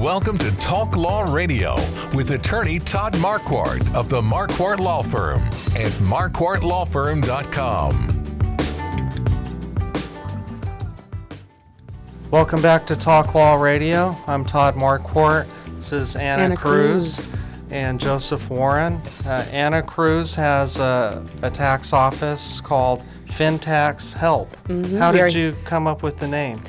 Welcome to Talk Law Radio with attorney Todd Marquardt of the Marquardt Law Firm at marquardtlawfirm.com. Welcome back to Talk Law Radio. I'm Todd Marquardt. This is Anna Cruz and Joseph Warren. Anna Cruz has a tax office called FinTax Help. How did you come up with the name?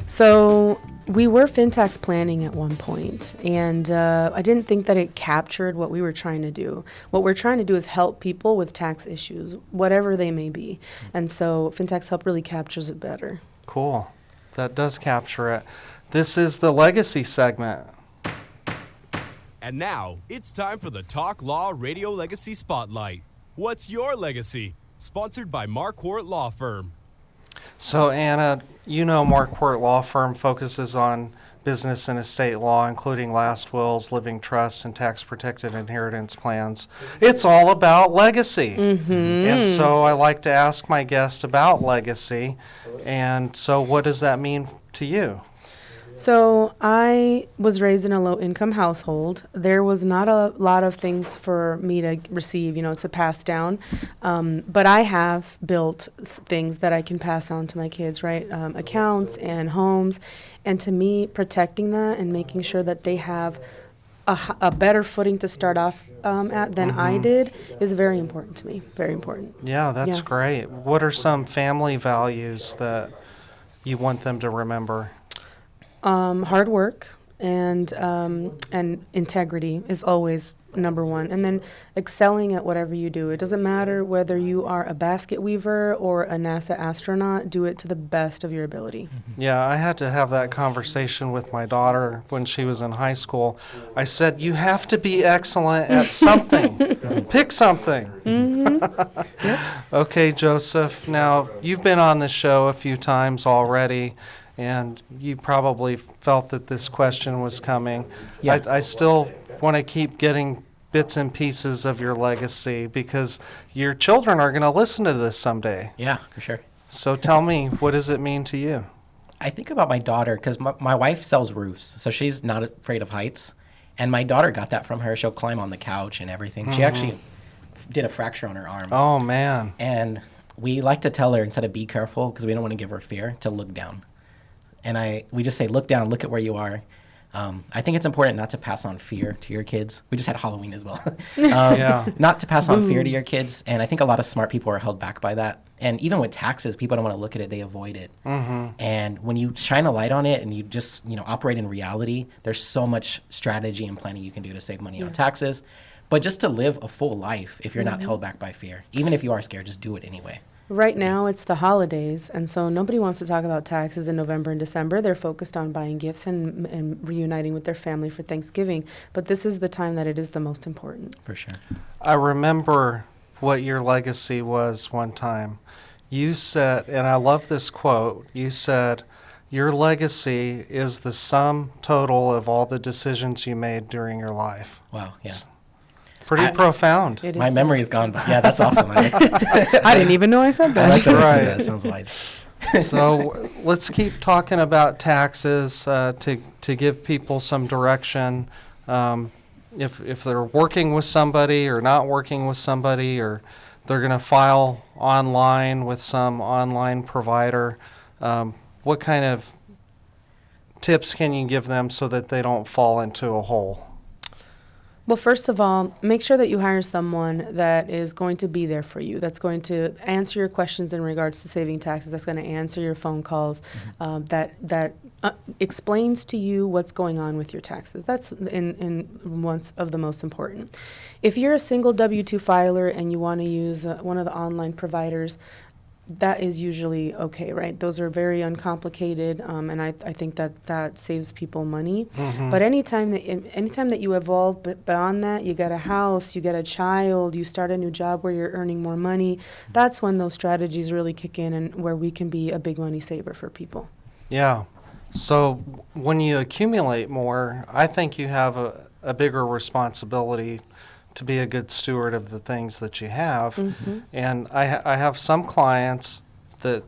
So we were FinTax planning at one point, and I didn't think that it captured what we were trying to do. What we're trying to do is help people with tax issues, whatever they may be. And so FinTax Help really captures it better. Cool. That does capture it. This is the legacy segment. And now, it's time for the Talk Law Radio Legacy Spotlight. What's your legacy? Sponsored by Marquardt Law Firm. So, Anna, you know Marquardt Law Firm focuses on business and estate law, including last wills, living trusts, and tax-protected inheritance plans. It's all about legacy. And so I like to ask my guest about legacy. And so what does that mean to you? So I was raised in a low-income household. There was not a lot of things for me to receive, to pass down. But I have built things that I can pass on to my kids, right? Accounts and homes. And to me, protecting that and making sure that they have a better footing to start off at than I did is very important to me. Very important. Yeah, that's great. What are some family values that you want them to remember? Hard work and integrity is always number one. And then excelling at whatever you do. It doesn't matter whether you are a basket weaver or a NASA astronaut. Do it to the best of your ability. Yeah, I had to have that conversation with my daughter when she was in high school. I said, you have to be excellent at something. Pick something. Okay, Joseph. Now, you've been on the show a few times already, and you probably felt that this question was coming. Yeah. I still want to keep getting bits and pieces of your legacy because your children are going to listen to this someday. Yeah, for sure. So tell me, what does it mean to you? I think about my daughter because my wife sells roofs, so she's not afraid of heights. And my daughter got that from her. She'll climb on the couch and everything. She actually did a fracture on her arm. Oh, man. And we like to tell her, instead of be careful, because we don't want to give her fear, to look down. And we just say, look down, look at where you are. I think it's important not to pass on fear to your kids. We just had Halloween as well. Not to pass on fear to your kids. And I think a lot of smart people are held back by that. And even with taxes, people don't want to look at it. They avoid it. And when you shine a light on it and you just, operate in reality, there's so much strategy and planning you can do to save money on taxes. But just to live a full life if you're not held back by fear. Even if you are scared, just do it anyway. Right now, it's the holidays, and so nobody wants to talk about taxes in November and December. They're focused on buying gifts and reuniting with their family for Thanksgiving. But this is the time that it is the most important. For sure. I remember what your legacy was one time. You said, and I love this quote, you said, your legacy is the sum total of all the decisions you made during your life. Wow, yeah. Pretty profound. My memory is gone, but yeah, that's awesome. I didn't even know I said that. I like that. That sounds wise. So let's keep talking about taxes to give people some direction. If they're working with somebody or not working with somebody, or they're going to file online with some online provider, what kind of tips can you give them so that they don't fall into a hole? Well, first of all, make sure that you hire someone that is going to be there for you, that's going to answer your questions in regards to saving taxes, that's going to answer your phone calls, that explains to you what's going on with your taxes. That's in one of the most important. If you're a single W-2 filer and you want to use one of the online providers, that is usually okay, right? Those are very uncomplicated, and I think that saves people money. But anytime that you evolve beyond that, you get a house, you get a child, you start a new job where you're earning more money, that's when those strategies really kick in and where we can be a big money saver for people. Yeah. So when you accumulate more, I think you have a bigger responsibility to be a good steward of the things that you have. And I have some clients that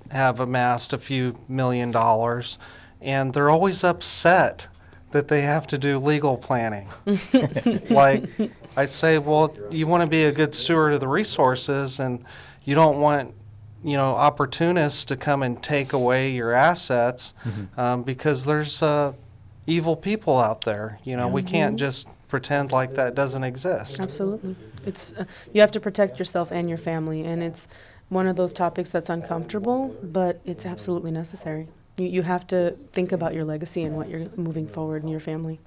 have amassed a few $1 million, and they're always upset that they have to do legal planning. Like, I say, well, you want to be a good steward of the resources, and you don't want, opportunists to come and take away your assets, because there's evil people out there. We can't just pretend like that doesn't exist. Absolutely. It's you have to protect yourself and your family, and it's one of those topics that's uncomfortable, but it's absolutely necessary. You have to think about your legacy and what you're moving forward in your family.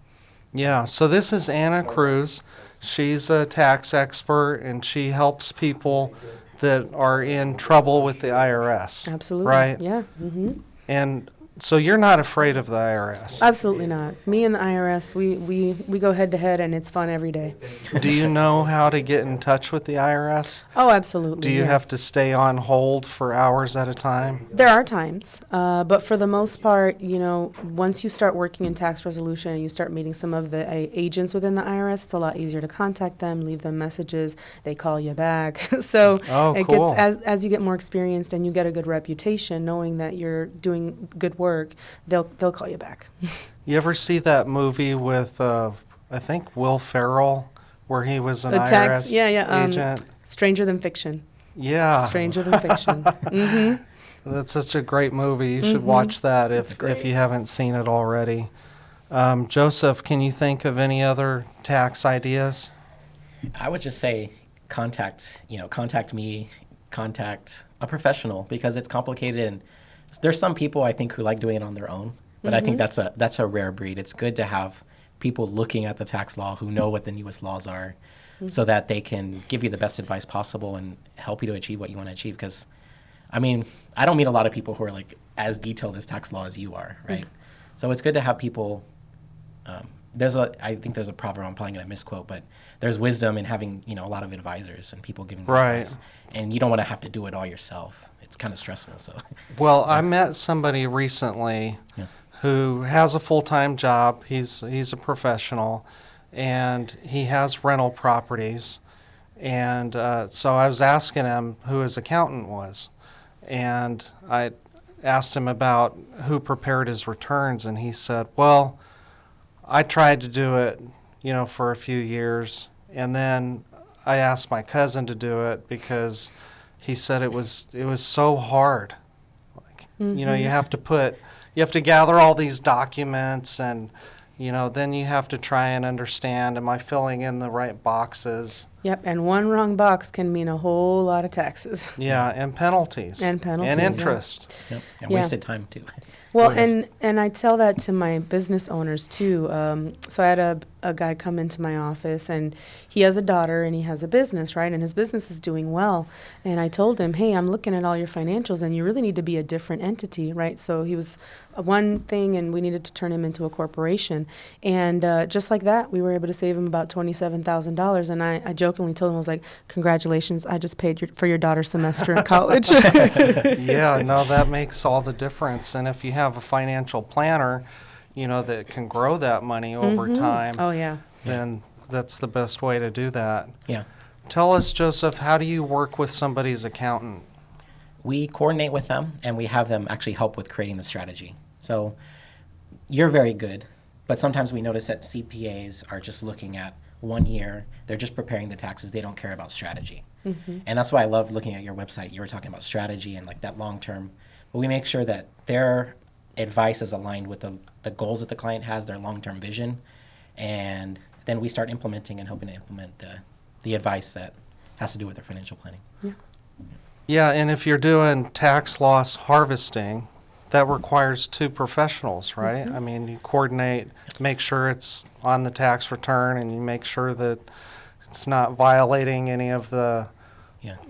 Yeah, so this is Anna Cruz. She's a tax expert, and she helps people that are in trouble with the IRS. Absolutely. Right? Yeah. Mm-hmm. And so you're not afraid of the IRS? Absolutely not. Me and the IRS, we go head to head, and it's fun every day. Do you know how to get in touch with the IRS? Oh, absolutely. Do you have to stay on hold for hours at a time? There are times, but for the most part, once you start working in tax resolution and you start meeting some of the agents within the IRS, it's a lot easier to contact them, leave them messages, they call you back. So it cool. gets, as you get more experienced and you get a good reputation, knowing that you're doing good work, they'll call you back. You ever see that movie with, I think, Will Ferrell, where he was an tax, IRS agent? Stranger Than Fiction. Yeah. Stranger Than Fiction. Mm-hmm. That's such a great movie. You should watch that if you haven't seen it already. Joseph, can you think of any other tax ideas? I would just say contact me, contact a professional, because it's complicated, and there's some people I think who like doing it on their own, but I think that's a rare breed. It's good to have people looking at the tax law who know what the newest laws are, so that they can give you the best advice possible and help you to achieve what you want to achieve. Because, I don't meet a lot of people who are like as detailed as tax law as you are, right? So it's good to have people. I think there's a proverb, I'm probably going to misquote, but there's wisdom in having, a lot of advisors and people giving you advice. And you don't want to have to do it all yourself. It's kind of stressful. So. Well, I met somebody recently who has a full-time job. He's a professional, and he has rental properties. And so I was asking him who his accountant was. And I asked him about who prepared his returns, and he said, well, I tried to do it, for a few years, and then I asked my cousin to do it because he said it was so hard. Like, you have to gather all these documents, and then you have to try and understand, am I filling in the right boxes? Yep, and one wrong box can mean a whole lot of taxes. Yeah, and penalties. And penalties. And interest. Yep. And wasted time too. Well, and I tell that to my business owners too. So I had a guy come into my office, and he has a daughter and he has a business, right? And his business is doing well. And I told him, hey, I'm looking at all your financials, and you really need to be a different entity, right? So he was one thing, and we needed to turn him into a corporation. And just like that, we were able to save him about $27,000. And I jokingly told him, I was like, congratulations, I just paid for your daughter's semester in college. Yeah, no, that makes all the difference. And if you have a financial planner, that can grow that money over time, Oh, yeah. then that's the best way to do that. Yeah. Tell us, Joseph, how do you work with somebody's accountant? We coordinate with them, and we have them actually help with creating the strategy. So you're very good, but sometimes we notice that CPAs are just looking at 1 year. They're just preparing the taxes. They don't care about strategy. And that's why I love looking at your website. You were talking about strategy and like that long term. But we make sure that their advice is aligned with the goals that the client has, their long-term vision, and then we start implementing and helping to implement the advice that has to do with their financial planning. Yeah, and if you're doing tax loss harvesting, that requires two professionals, right? I mean, you coordinate, make sure it's on the tax return, and you make sure that it's not violating any of the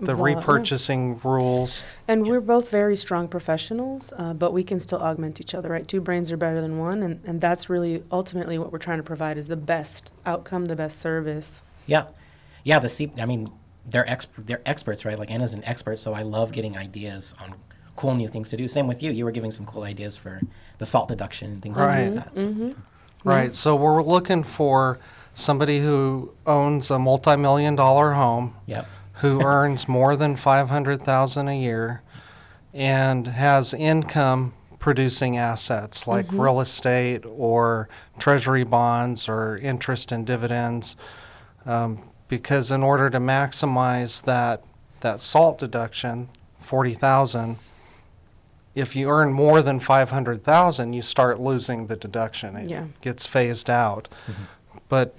repurchasing rules. And we're both very strong professionals, but we can still augment each other, right? Two brains are better than one, and that's really ultimately what we're trying to provide is the best outcome, the best service. Yeah. They're experts, right? Like Anna's an expert, so I love getting ideas on cool new things to do. Same with you. You were giving some cool ideas for the salt deduction and things like that. Right, so we're looking for somebody who owns a multi-million-dollar home, who earns more than $500,000 a year, and has income producing assets like real estate or treasury bonds or interest and dividends, because in order to maximize that SALT deduction, $40,000, if you earn more than $500,000, you start losing the deduction. It gets phased out. But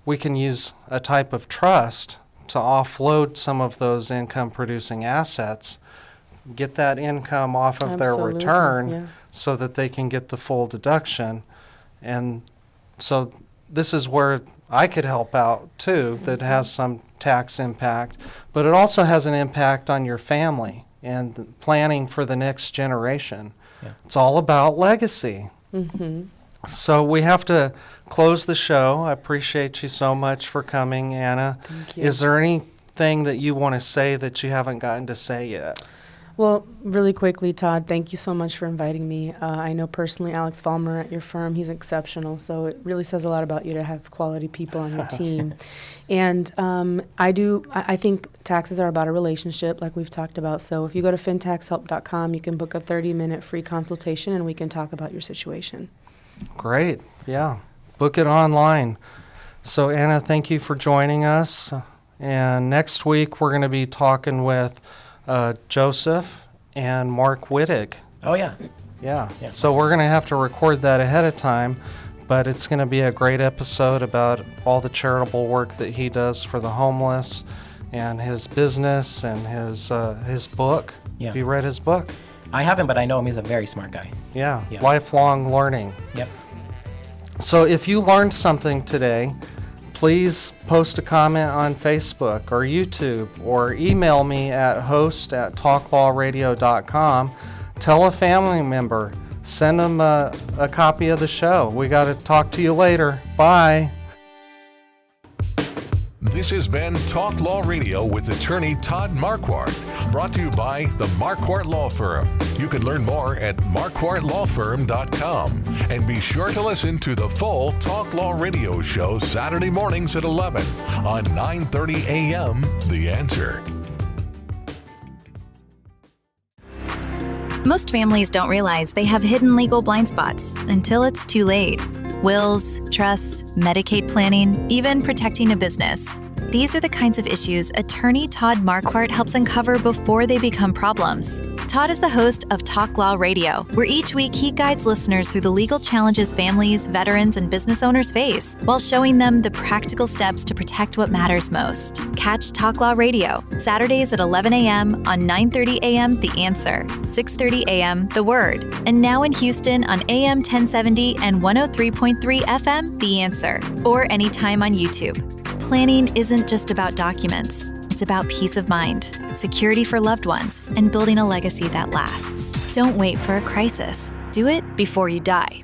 we can use a type of trust to offload some of those income-producing assets, get that income off of their return so that they can get the full deduction. And so this is where I could help out too, that has some tax impact, but it also has an impact on your family and planning for the next generation. It's all about legacy. So we have to close the show. I appreciate you so much for coming, Anna. Thank you. Is there anything that you want to say that you haven't gotten to say yet? Well, really quickly, Todd, thank you so much for inviting me. I know personally Alex Vollmer at your firm. He's exceptional, so it really says a lot about you to have quality people on your team. And I think taxes are about a relationship, like we've talked about. So if you go to fintaxhelp.com, you can book a 30-minute free consultation, and we can talk about your situation. Great, yeah. Book it online. So, Anna, thank you for joining us. And next week, we're going to be talking with Joseph and Mark Wittig. Oh, yeah. Yeah. So we're going to have to record that ahead of time, but it's going to be a great episode about all the charitable work that he does for the homeless and his business and his book. Have you read his book? I haven't, but I know him. He's a very smart guy. Yeah. Lifelong learning. Yep. So if you learned something today, please post a comment on Facebook or YouTube or email me at host@talklawradio.com. Tell a family member. Send them a copy of the show. We got to talk to you later. Bye. This has been Talk Law Radio with attorney Todd Marquardt, brought to you by the Marquardt Law Firm. You can learn more at marquardtlawfirm.com. And be sure to listen to the full Talk Law Radio show Saturday mornings at 11 on 9:30 a.m. The Answer. Most families don't realize they have hidden legal blind spots until it's too late. Wills, trusts, Medicaid planning, even protecting a business. These are the kinds of issues attorney Todd Marquardt helps uncover before they become problems. Todd is the host of Talk Law Radio, where each week he guides listeners through the legal challenges families, veterans, and business owners face, while showing them the practical steps to protect what matters most. Catch Talk Law Radio, Saturdays at 11 a.m. on 9:30 a.m. The Answer, 6:30 a.m. The Word, and now in Houston on AM 1070 and 103.3 FM The Answer, or anytime on YouTube. Planning isn't just about documents. It's about peace of mind, security for loved ones, and building a legacy that lasts. Don't wait for a crisis. Do it before you die.